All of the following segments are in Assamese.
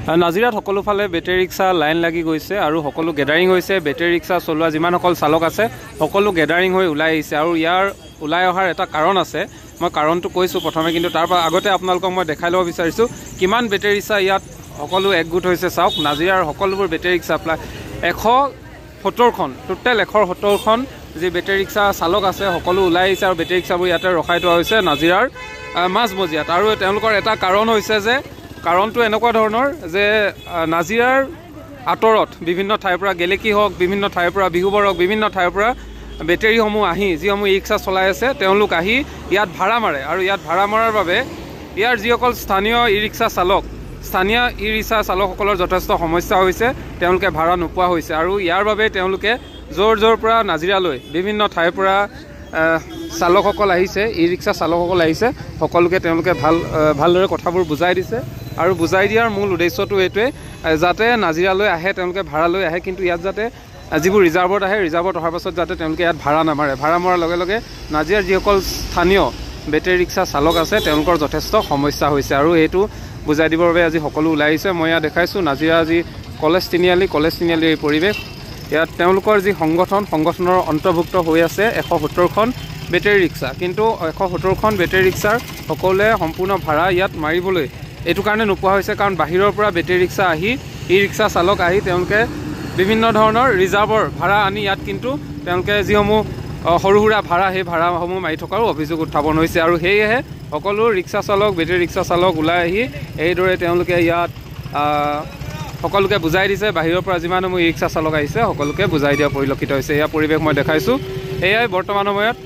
নাজিৰাত সকলো ফালে বেটেৰী ৰিক্সা লাইন লাগি গৈছে আৰু সকলো গেডাৰিং হৈছে। বেটেৰী ৰিক্সা চলোৱা যিমানসকল চালক আছে সকলো গেডাৰিং হৈ ওলাই আহিছে আৰু ইয়াৰ ওলাই অহাৰ এটা কাৰণ আছে। মই কাৰণটো কৈছোঁ প্ৰথমে, কিন্তু তাৰ আগতে আপোনালোকক মই দেখাই ল'ব বিচাৰিছোঁ কিমান বেটেৰী ৰিক্সা ইয়াত সকলো একগোট হৈছে। চাওক, নাজিৰাৰ সকলোবোৰ বেটেৰী ৰিক্সা প্ৰায় 170খন, টোটেল 170খন যি বেটেৰী ৰিক্সা চালক আছে সকলো ওলাই আহিছে আৰু বেটেৰী ৰিক্সাবোৰ ইয়াতে ৰখাই থোৱা হৈছে নাজিৰাৰ মাজমজিয়াত। আৰু তেওঁলোকৰ এটা কাৰণ হৈছে যে কাৰণটো এনেকুৱা ধৰণৰ যে নাজিৰাৰ আঁতৰত বিভিন্ন ঠাইৰ পৰা, গেলেকী হওক, বিভিন্ন ঠাইৰ পৰা, বিহুবৰ হওক, বিভিন্ন ঠাইৰ পৰা বেটেৰীসমূহ আহি যিসমূহ ই ৰিক্সা চলাই আছে তেওঁলোক আহি ইয়াত ভাড়া মাৰে আৰু ইয়াত ভাড়া মৰাৰ বাবে ইয়াৰ যিসকল স্থানীয় ই ৰিক্সা চালক, স্থানীয় ই ৰিক্সা চালকসকলৰ যথেষ্ট সমস্যা হৈছে। তেওঁলোকে ভাড়া নোপোৱা হৈছে আৰু ইয়াৰ বাবে তেওঁলোকে য'ৰ পৰা নাজিৰালৈ বিভিন্ন ঠাইৰ পৰা চালকসকল আহিছে, ই ৰিক্সা চালকসকল আহিছে, সকলোকে তেওঁলোকে ভালদৰে কথাবোৰ বুজাই দিছে। আৰু বুজাই দিয়াৰ মূল উদ্দেশ্যটো এইটোৱে যাতে নাজিৰালৈ আহে তেওঁলোকে ভাড়ালৈ আহে, কিন্তু ইয়াত যাতে যিবোৰ ৰিজাৰ্ভত আহে, ৰিজাৰ্ভত অহাৰ পাছত যাতে তেওঁলোকে ইয়াত ভাড়া নামাৰে। ভাড়া মৰাৰ লগে লগে নাজিৰাৰ যিসকল স্থানীয় বেটেৰী ৰিক্সা চালক আছে তেওঁলোকৰ যথেষ্ট সমস্যা হৈছে আৰু এইটো বুজাই দিবৰ বাবে আজি সকলো ওলাই আহিছে। মই ইয়াত দেখাইছোঁ নাজিৰা যি কলেজ তিনিআলিৰ এই পৰিৱেশ। ইয়াত তেওঁলোকৰ যি সংগঠনৰ অন্তৰ্ভুক্ত হৈ আছে 170খন বেটেৰী ৰিক্সা, কিন্তু 170খন বেটেৰী ৰিক্সাৰ সকলোৱে সম্পূৰ্ণ ভাড়া ইয়াত মাৰিবলৈ এইটো কাৰণে নোপোৱা হৈছে কাৰণ বাহিৰৰ পৰা বেটেৰী ৰিক্সা আহি, ই ৰিক্সা চালক আহি তেওঁলোকে বিভিন্ন ধৰণৰ ৰিজাৰ্ভৰ ভাড়া আনি ইয়াত কিন্তু তেওঁলোকে যিসমূহ সৰু সুৰা ভাড়া, সেই ভাড়াসমূহ মাৰি থকাৰো অভিযোগ উত্থাপন হৈছে। আৰু সেয়েহে সকলো ৰিক্সা চালক, বেটেৰী ৰিক্সা চালক ওলাই আহি এইদৰে তেওঁলোকে ইয়াত সকলোকে বুজাই দিছে। বাহিৰৰ পৰা যিমানসমূহ ই ৰিক্সা চালক আহিছে সকলোকে বুজাই দিয়া পৰিলক্ষিত হৈছে। এয়া পৰিৱেশ মই দেখাইছোঁ। এয়াই বৰ্তমান সময়ত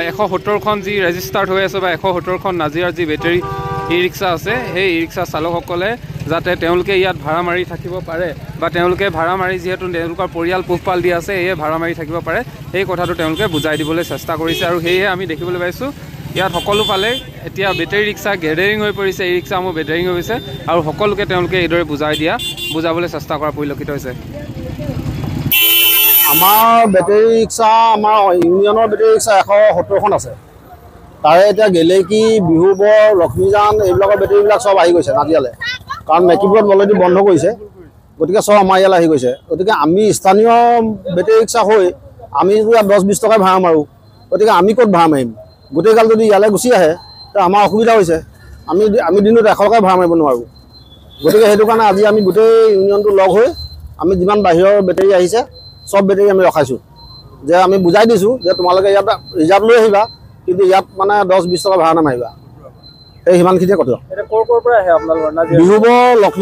170খন যি ৰেজিষ্টাৰ্ড হৈ আছে বা 170খন নাজিৰাৰ যি বেটেৰী ই ৰিক্সা আছে, সেই ই ৰিক্সা চালকসকলে যাতে তেওঁলোকে ইয়াত ভাড়া মাৰি থাকিব পাৰে বা তেওঁলোকে ভাড়া মাৰি যিহেতু তেওঁলোকৰ পৰিয়াল পোহপাল দি আছে, সেয়ে ভাড়া মাৰি থাকিব পাৰে, সেই কথাটো তেওঁলোকে বুজাই দিবলৈ চেষ্টা কৰিছে। আৰু সেয়েহে আমি দেখিবলৈ পাইছোঁ ইয়াত সকলো ফালে এতিয়া বেটেৰী ৰিক্সা গেডাৰিং হৈ পৰিছে, ই ৰিক্সাসমূহ বেডাৰিং হৈ গৈছে আৰু সকলোকে তেওঁলোকে এইদৰে বুজাবলৈ চেষ্টা কৰা পৰিলক্ষিত হৈছে। আমাৰ বেটেৰী ৰিক্সা, আমাৰ ইউনিয়নৰ বেটেৰী ৰিক্সা 170খন আছে। তাৰে এতিয়া গেলেকী, বিহুবৰ, লক্ষ্মীজান এইবিলাকৰ বেটেৰীবিলাক চব আহি গৈছে নাজিৰালৈ, কাৰণ মেকিপুৰত অলৰেডি বন্ধ কৰিছে। গতিকে চব আমাৰ ইয়ালৈ আহি গৈছে। গতিকে আমি স্থানীয় বেটেৰী ৰিক্সা হৈ আমি ইয়াত 10-20 টকাই ভাড়া মাৰোঁ। গতিকে আমি ক'ত ভাড়া মাৰিম? গোটেইগাল যদি ইয়ালৈ গুচি আহে তো আমাৰ অসুবিধা হৈছে। আমি দিনত 100 টকাই ভাড়া মাৰিব নোৱাৰোঁ। গতিকে সেইটো কাৰণে আজি আমি গোটেই ইউনিয়নটো লগ হৈ আমি যিমান বাহিৰৰ বেটেৰী আহিছে চব বেটেৰী আমি ৰখাইছোঁ, যে আমি বুজাই দিছোঁ যে তোমালোকে ইয়াত ৰিজাৰ্ভ লৈ আহিবা, কিন্তু ইয়াত মানে 10-20 টকা ভাড়া নামাৰিবা। সেই সিমানখিনিয়ে কথা। ক'ৰ পৰা আহে আপোনালোকৰ? বিহুবৰ, লক্ষ্মী